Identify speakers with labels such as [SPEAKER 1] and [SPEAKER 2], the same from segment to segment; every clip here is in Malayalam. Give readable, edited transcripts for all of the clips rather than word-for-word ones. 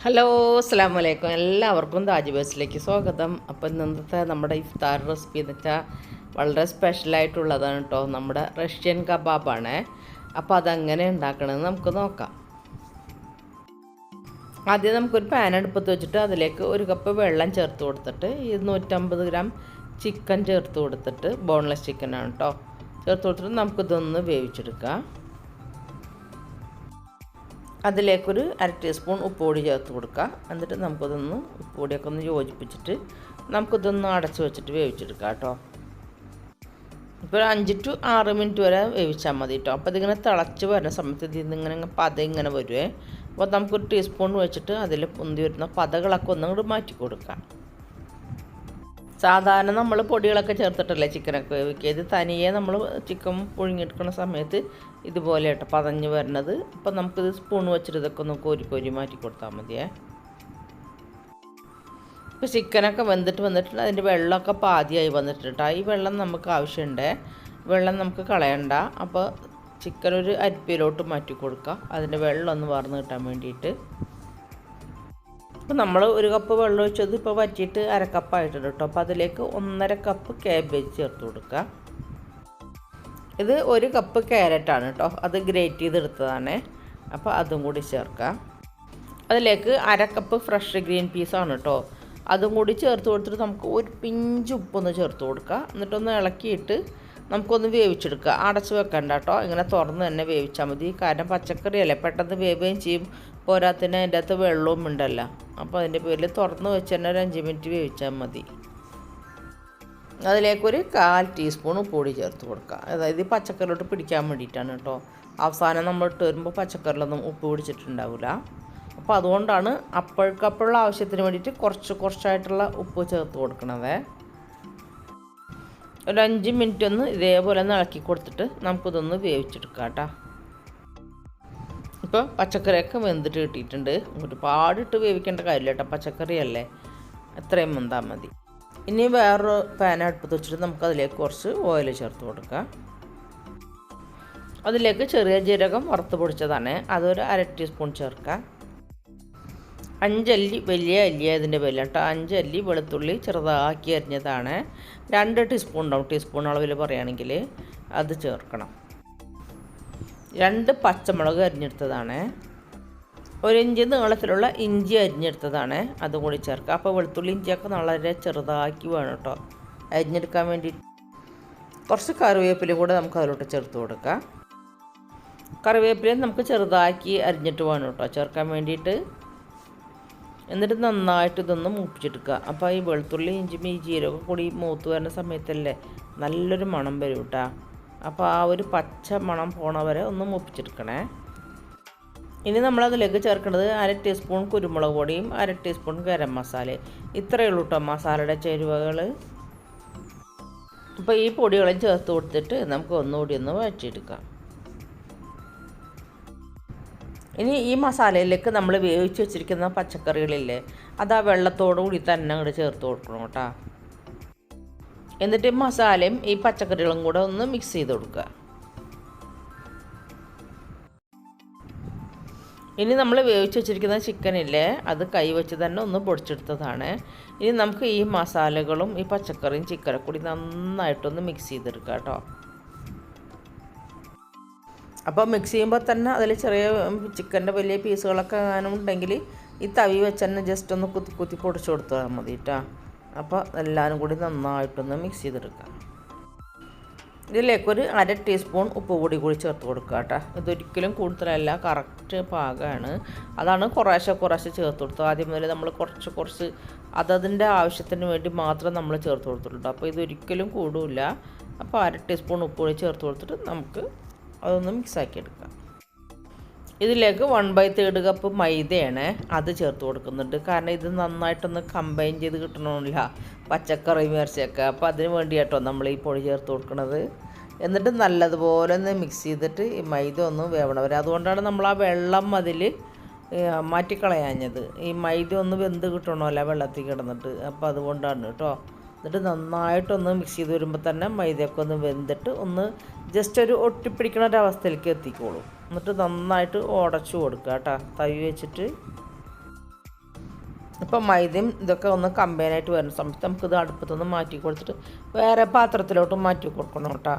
[SPEAKER 1] ഹലോ അസ്സലാമു അലൈക്കും. എല്ലാവർക്കും താജ് ബേസിലേക്ക് സ്വാഗതം. അപ്പോൾ ഇന്നത്തെ നമ്മുടെ ഇഫ്താർ റെസിപ്പി എന്ന് വെച്ചാൽ വളരെ സ്പെഷ്യലായിട്ടുള്ളതാണ് കേട്ടോ. നമ്മുടെ റഷ്യൻ കബാബാണ്. അപ്പോൾ അതെങ്ങനെ ഉണ്ടാക്കണമെന്ന് നമുക്ക് നോക്കാം. ആദ്യം നമുക്കൊരു പാൻ അടുപ്പത്ത് വെച്ചിട്ട് അതിലേക്ക് 1 കപ്പ് വെള്ളം ചേർത്ത് കൊടുത്തിട്ട് 250 ഗ്രാം ചിക്കൻ ചേർത്ത് കൊടുത്തിട്ട്, ബോൺലെസ് ചിക്കനാണ് കേട്ടോ, ചേർത്ത് കൊടുത്തിട്ട് നമുക്കിതൊന്ന് വേവിച്ചെടുക്കാം. അതിലേക്കൊരു 1/2 ടീസ്പൂൺ ഉപ്പുപൊടി ചേർത്ത് കൊടുക്കുക. എന്നിട്ട് നമുക്കതൊന്ന് ഉപ്പുപൊടിയൊക്കെ ഒന്ന് യോജിപ്പിച്ചിട്ട് നമുക്കിതൊന്ന് അടച്ച് വെച്ചിട്ട് വേവിച്ചെടുക്കാം കേട്ടോ. ഇപ്പോൾ 5 to 6 മിനിറ്റ് വരെ വേവിച്ചാൽ മതി കേട്ടോ. അപ്പോൾ ഇതിങ്ങനെ തിളച്ച് വരുന്ന സമയത്ത് ഇതിങ്ങനെ പത ഇങ്ങനെ വരുവേ. അപ്പോൾ നമുക്കൊരു ടീസ്പൂൺ വെച്ചിട്ട് അതിൽ പൊന്തി വരുന്ന പതകളൊക്കെ ഒന്നും മാറ്റി കൊടുക്കാം. സാധാരണ നമ്മൾ പൊടികളൊക്കെ ചേർത്തിട്ടല്ലേ ചിക്കനൊക്കെ വേവിക്കുക. ഇത് തനിയെ നമ്മൾ ചിക്കൻ പുഴുങ്ങിയെടുക്കുന്ന സമയത്ത് ഇതുപോലെ കേട്ടോ പതഞ്ഞ് വരുന്നത്. അപ്പോൾ നമുക്കിത് സ്പൂൺ വെച്ചിട്ട് ഇതൊക്കെ ഒന്ന് കോരി മാറ്റി കൊടുത്താൽ മതിയേ. ഇപ്പോൾ ചിക്കനൊക്കെ വന്നിട്ടുണ്ട്. അതിൻ്റെ വെള്ളമൊക്കെ പാതിയായി വന്നിട്ടുണ്ട്. ഈ വെള്ളം നമുക്ക് ആവശ്യമുണ്ട്. വെള്ളം നമുക്ക് കളയണ്ട. അപ്പോൾ ചിക്കൻ ഒരു അരിപ്പയിലോട്ട് മാറ്റി കൊടുക്കുക, അതിൻ്റെ വെള്ളം ഒന്ന് വാർന്ന് കിട്ടാൻ വേണ്ടിയിട്ട്. അപ്പോൾ നമ്മൾ 1 കപ്പ് വെള്ളം ഒഴിച്ചത് ഇപ്പോൾ വറ്റിയിട്ട് 1/2 കപ്പായിട്ടുണ്ട് കേട്ടോ. അപ്പോൾ അതിലേക്ക് 1.5 കപ്പ് കാബേജ് ചേർത്ത് കൊടുക്കുക. ഇത് 1 കപ്പ് ക്യാരറ്റാണ് കേട്ടോ, അത് ഗ്രേറ്റ് ചെയ്തെടുത്തതാണ്. അപ്പോൾ അതും കൂടി ചേർക്കുക. അതിലേക്ക് 1/2 കപ്പ് ഫ്രഷ് ഗ്രീൻ പീസാണ് കേട്ടോ, അതും കൂടി ചേർത്ത് കൊടുത്തിട്ട് നമുക്ക് ഒരു പിഞ്ച് ഉപ്പൊന്ന് ചേർത്ത് കൊടുക്കുക. എന്നിട്ടൊന്ന് ഇളക്കിയിട്ട് നമുക്കൊന്ന് വേവിച്ചെടുക്കുക. അടച്ച് വെക്കണ്ട കേട്ടോ, ഇങ്ങനെ തുറന്ന് തന്നെ വേവിച്ചാൽ മതി. കാരണം പച്ചക്കറിയല്ലേ, പെട്ടെന്ന് വേവുകയും ചെയ്യും. പോരാത്തിന് അതിൻ്റെ അകത്ത് വെള്ളവും ഉണ്ടല്ലോ. അപ്പോൾ അതിൻ്റെ പേരിൽ തുറന്ന് വെച്ച് തന്നെ ഒരു 5 മിനിറ്റ് വേവിച്ചാൽ മതി. അതിലേക്കൊരു 1/4 ടീസ്പൂൺ ഉപ്പുപൊടി ചേർത്ത് കൊടുക്കുക. അതായത് ഈ പച്ചക്കറിലോട്ട് പിടിക്കാൻ വേണ്ടിയിട്ടാണ് കേട്ടോ. അവസാനം നമ്മൾ ഇട്ട് വരുമ്പോൾ പച്ചക്കറിലൊന്നും ഉപ്പ് പിടിച്ചിട്ടുണ്ടാവില്ല. അപ്പോൾ അതുകൊണ്ടാണ് അപ്പോഴേക്കപ്പോഴുള്ള ആവശ്യത്തിന് വേണ്ടിയിട്ട് കുറച്ചായിട്ടുള്ള ഉപ്പ് ചേർത്ത് കൊടുക്കണത്. ഒരു 5 മിനിറ്റ് ഒന്ന് ഇതേപോലെ ഒന്ന് ഇളക്കി കൊടുത്തിട്ട് നമുക്കിതൊന്ന് വേവിച്ചെടുക്കാം കേട്ടോ. ഇപ്പോൾ പച്ചക്കറിയൊക്കെ വെന്തിട്ട് കിട്ടിയിട്ടുണ്ട്. ഒരുപാടിട്ട് വേവിക്കേണ്ട കാര്യമില്ല കേട്ടോ, പച്ചക്കറിയല്ലേ, എത്രയും വെന്താൽ മതി. ഇനി വേറൊരു പാൻ അടുപ്പത്ത് വെച്ചിട്ട് നമുക്കതിലേക്ക് കുറച്ച് ഓയിൽ ചേർത്ത് കൊടുക്കാം. അതിലേക്ക് ചെറിയ ജീരകം വറുത്ത് പൊടിച്ചതാണ്, അതൊരു 1/2 ടീസ്പൂൺ ചേർക്കാം. 5 അല്ലി, വലിയ അല്ലി അതിൻ്റെ വില കേട്ടോ. 5 അല്ലി വെളുത്തുള്ളി ചെറുതാക്കി അരിഞ്ഞതാണ്. 2 ടീസ്പൂൺ ഉണ്ടാവും, ടീസ്പൂൺ അളവിൽ പറയുകയാണെങ്കിൽ അത് ചേർക്കണം. 2 പച്ചമുളക് അരിഞ്ഞെടുത്തതാണ്. 1 ഇഞ്ച് നീളത്തിലുള്ള ഇഞ്ചി അരിഞ്ഞെടുത്തതാണ്, അതും കൂടി ചേർക്കുക. അപ്പോൾ വെളുത്തുള്ളി ഇഞ്ചിയൊക്കെ വളരെ ചെറുതാക്കി വേണം കേട്ടോ അരിഞ്ഞെടുക്കാൻ വേണ്ടി. കുറച്ച് കറിവേപ്പിലയും കൂടെ നമുക്ക് അതിലോട്ട് ചേർത്ത് കൊടുക്കാം. കറിവേപ്പിലയും നമുക്ക് ചെറുതാക്കി അരിഞ്ഞിട്ട് വേണം കേട്ടോ ചേർക്കാൻ വേണ്ടിയിട്ട്. എന്നിട്ട് നന്നായിട്ട് ഇതൊന്ന് മൂപ്പിച്ചെടുക്കുക. അപ്പോൾ ഈ വെളുത്തുള്ളി ഇഞ്ചി ഈ ജീരകം കൂടി മൂത്ത് വരുന്ന സമയത്തല്ലേ നല്ലൊരു മണം വരും കേട്ടോ. അപ്പോൾ ആ ഒരു പച്ച മണം പോണ വരെ ഒന്ന് മൂപ്പിച്ചെടുക്കണേ. ഇനി നമ്മളതിലേക്ക് ചേർക്കേണ്ടത് 1/2 ടീസ്പൂൺ കുരുമുളക് പൊടിയും 1/2 ടീസ്പൂൺ ഗരം മസാലയും. ഇത്രയേ ഉള്ളൂ കേട്ടോ മസാലയുടെ ചേരുവകൾ. അപ്പോൾ ഈ പൊടികളും ചേർത്ത് കൊടുത്തിട്ട് നമുക്ക് ഒന്നുകൂടി ഒന്ന് വഴറ്റിയെടുക്കാം. ഇനി ഈ മസാലയിലേക്ക് നമ്മൾ വേവിച്ച് വെച്ചിരിക്കുന്ന പച്ചക്കറികളില്ലേ, അത് ആ വെള്ളത്തോടു കൂടി തന്നെ അങ്ങോട്ട് ചേർത്ത് കൊടുക്കണം കേട്ടോ. എന്നിട്ട് മസാലയും ഈ പച്ചക്കറികളും കൂടെ ഒന്ന് മിക്സ് ചെയ്ത് കൊടുക്കുക. ഇനി നമ്മൾ വേവിച്ച് വെച്ചിരിക്കുന്ന ചിക്കനില്ലേ, അത് കൈ വെച്ച് തന്നെ ഒന്ന് പൊടിച്ചെടുത്തതാണ്. ഇനി നമുക്ക് ഈ മസാലകളും ഈ പച്ചക്കറിയും ചിക്കനും കൂടി നന്നായിട്ടൊന്ന് മിക്സ് ചെയ്തെടുക്കുക കേട്ടോ. അപ്പോൾ മിക്സ് ചെയ്യുമ്പോൾ തന്നെ അതിൽ ചെറിയ ചിക്കൻ്റെ വലിയ പീസുകളൊക്കെ ഉണ്ടെങ്കിൽ ഈ തവി വെച്ച് തന്നെ ജസ്റ്റ് ഒന്ന് കുത്തി പൊടിച്ച് കൊടുത്താൽ മതി കേട്ടോ. അപ്പോൾ എല്ലാവരും കൂടി നന്നായിട്ടൊന്ന് മിക്സ് ചെയ്തെടുക്കാം. ഇതിലേക്കൊരു 1/2 ടീസ്പൂൺ ഉപ്പ് കൂടി ചേർത്ത് കൊടുക്കുക കേട്ടോ. ഇതൊരിക്കലും കൂടുതലല്ല, കറക്റ്റ് പാകമാണ്. അതാണ് കുറേശ്ശെ ചേർത്ത് കൊടുത്തത്. ആദ്യം മുതൽ നമ്മൾ കുറച്ച് അതതിൻ്റെ ആവശ്യത്തിന് വേണ്ടി മാത്രം നമ്മൾ ചേർത്ത് കൊടുത്തിട്ടുണ്ട്. അപ്പോൾ ഇതൊരിക്കലും കൂടില്ല. അപ്പോൾ 1/2 ടീസ്പൂൺ ഉപ്പ് കൂടി ചേർത്ത് കൊടുത്തിട്ട് നമുക്ക് അതൊന്ന് മിക്സാക്കി എടുക്കാം. ഇതിലേക്ക് 1/3 കപ്പ് മൈദയാണ്, അത് ചേർത്ത് കൊടുക്കുന്നുണ്ട്. കാരണം ഇത് നന്നായിട്ടൊന്ന് കമ്പൈൻ ചെയ്ത് കിട്ടണമില്ല പച്ചക്കറി ഇറച്ചിയൊക്കെ. അപ്പോൾ അതിന് വേണ്ടി കേട്ടോ നമ്മൾ ഈ പൊടി ചേർത്ത് കൊടുക്കുന്നത്. എന്നിട്ട് നല്ലതുപോലെ ഒന്ന് മിക്സ് ചെയ്തിട്ട് ഈ മൈദ ഒന്ന് വേവണം വരെ. അതുകൊണ്ടാണ് നമ്മൾ ആ വെള്ളം അതിൽ മാറ്റിക്കളയാഞ്ഞത്. ഈ മൈദ ഒന്ന് വെന്ത് കിട്ടണമല്ലോ വെള്ളത്തിൽ കിടന്നിട്ട്. അപ്പോൾ അതുകൊണ്ടാണ് കേട്ടോ. എന്നിട്ട് നന്നായിട്ടൊന്ന് മിക്സ് ചെയ്ത് വരുമ്പോൾ തന്നെ മൈദയൊക്കെ ഒന്ന് വെന്തിട്ട് ഒന്ന് ജസ്റ്റ് ഒരു ഒട്ടിപ്പിടിക്കുന്ന ഒരവസ്ഥയിലേക്ക് എത്തിക്കോളൂ. എന്നിട്ട് നന്നായിട്ട് ഉടച്ചു കൊടുക്കുക കേട്ടോ തവി വെച്ചിട്ട്. ഇപ്പോൾ മൈദയും ഇതൊക്കെ ഒന്ന് കമ്പൈനായിട്ട് വരുന്ന സമയത്ത് നമുക്കിത് അടുപ്പത്തൊന്ന് മാറ്റി കൊടുത്തിട്ട് വേറെ പാത്രത്തിലോട്ട് മാറ്റി കൊടുക്കണം കേട്ടോ.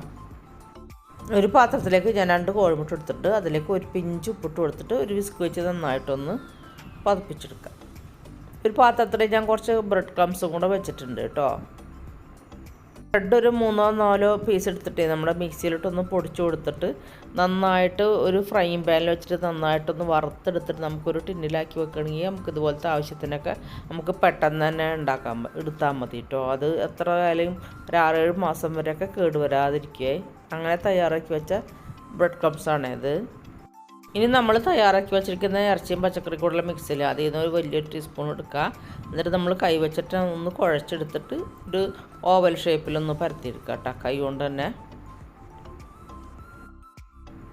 [SPEAKER 1] ഒരു പാത്രത്തിലേക്ക് ഞാൻ 2 കോഴിമുട്ട എടുത്തിട്ട് അതിലേക്ക് ഒരു പിഞ്ച് ഉപ്പിട്ട് കൊടുത്തിട്ട് ഒരു വിസ്ക് വെച്ച് നന്നായിട്ടൊന്ന് പതിപ്പിച്ചെടുക്കാം. ഒരു പാത്രത്തിൽ ഞാൻ കുറച്ച് ബ്രെഡ് ക്രംസും കൂടെ വെച്ചിട്ടുണ്ട് കേട്ടോ. ബ്രെഡ് ഒരു 3-4 പീസ് എടുത്തിട്ട് നമ്മുടെ മിക്സിയിലിട്ടൊന്ന് പൊടിച്ചു കൊടുത്തിട്ട് നന്നായിട്ട് ഒരു ഫ്രൈയിങ് പാനിൽ വെച്ചിട്ട് നന്നായിട്ടൊന്ന് വറുത്തെടുത്തിട്ട് നമുക്കൊരു ടിന്നിലാക്കി വെക്കണമെങ്കിൽ നമുക്ക് ഇതുപോലത്തെ ആവശ്യത്തിനൊക്കെ നമുക്ക് പെട്ടെന്ന് തന്നെ എടുത്താൽ മതി കേട്ടോ. അത് എത്ര ആയാലും ഒരു 6-7 മാസം വരെയൊക്കെ കേടുവരാതിരിക്കുക. അങ്ങനെ തയ്യാറാക്കി വെച്ച ബ്രെഡ് ക്രംസാണ് ഇത്. ഇനി നമ്മൾ തയ്യാറാക്കി വെച്ചിരിക്കുന്ന ഇറച്ചിയും പച്ചക്കറി കൂടെയുള്ള മിക്സിൽ അതിൽ നിന്ന് ഒരു വലിയൊരു ടീസ്പൂൺ എടുക്കുക. എന്നിട്ട് നമ്മൾ കൈ വെച്ചിട്ട് ഒന്ന് കുഴച്ചെടുത്തിട്ട് ഒരു ഓവൽ ഷേപ്പിലൊന്ന് പരത്തിയെടുക്കുക കേട്ടോ, കൈ കൊണ്ട് തന്നെ.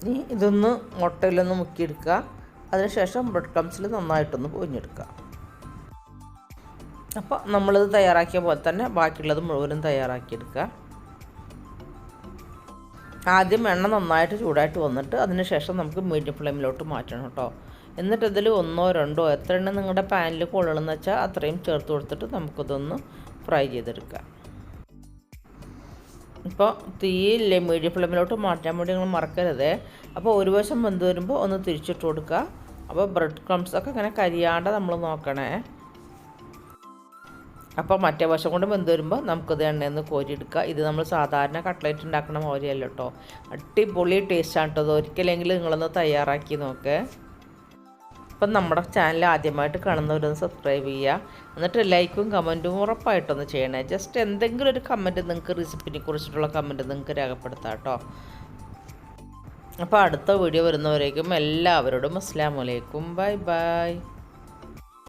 [SPEAKER 1] ഇനി ഇതൊന്ന് മുട്ടയിലൊന്ന് മുക്കിയെടുക്കുക. അതിനുശേഷം ബ്രെഡ് ക്രംസിൽ നന്നായിട്ടൊന്ന് പൊതിഞ്ഞെടുക്കുക. അപ്പോൾ നമ്മളിത് തയ്യാറാക്കിയ പോലെ തന്നെ ബാക്കിയുള്ളത് മുഴുവനും തയ്യാറാക്കിയെടുക്കുക. ആദ്യം എണ്ണ നന്നായിട്ട് ചൂടായിട്ട് വന്നിട്ട് അതിന് ശേഷം നമുക്ക് മീഡിയം ഫ്ലെയിമിലോട്ട് മാറ്റണം കേട്ടോ. എന്നിട്ട് ഇതിൽ 1-2 എത്ര എണ്ണ നിങ്ങളുടെ പാനിൽ കൊള്ളണമെന്ന് വെച്ചാൽ അത്രയും ചേർത്ത് കൊടുത്തിട്ട് നമുക്കിതൊന്ന് ഫ്രൈ ചെയ്തെടുക്കാം. ഇപ്പോൾ തീയില്ലേ മീഡിയം ഫ്ലെയിമിലോട്ട് മാറ്റാൻ വേണ്ടി നിങ്ങൾ മറക്കരുത്. അപ്പോൾ ഒരു വശം വെന്ത് വരുമ്പോൾ ഒന്ന് തിരിച്ചിട്ട് കൊടുക്കുക. അപ്പോൾ ബ്രെഡ് ക്രംസൊക്കെ ഇങ്ങനെ കരിയാണ്ട് നമ്മൾ നോക്കണേ. അപ്പോൾ മറ്റേ വശം കൊണ്ട് വെന്ത് വരുമ്പോൾ നമുക്കിത് എണ്ണയിൽ നിന്ന് കോരിയെടുക്കുക. ഇത് നമ്മൾ സാധാരണ കട്ട്ലേറ്റ് ഉണ്ടാക്കണ പോലെയല്ല കേട്ടോ, അടിപൊളി ടേസ്റ്റാണ് കേട്ടോ. ഒരിക്കലെങ്കിലും നിങ്ങളൊന്ന് തയ്യാറാക്കി നോക്ക്. അപ്പം നമ്മുടെ ചാനൽ ആദ്യമായിട്ട് കാണുന്നവരൊന്ന് സബ്സ്ക്രൈബ് ചെയ്യുക. എന്നിട്ട് ലൈക്കും കമൻറ്റും ഉറപ്പായിട്ടൊന്ന് ചെയ്യണേ. ജസ്റ്റ് എന്തെങ്കിലും ഒരു കമൻറ്റ് നിങ്ങൾക്ക് റെസിപ്പിനെ കുറിച്ചിട്ടുള്ള കമൻറ്റ് നിങ്ങൾക്ക് രേഖപ്പെടുത്താം കേട്ടോ. അപ്പോൾ അടുത്ത വീഡിയോ വരുന്നവരേക്കും എല്ലാവരോടും അസ്സലാമു അലൈക്കും. Bye bye.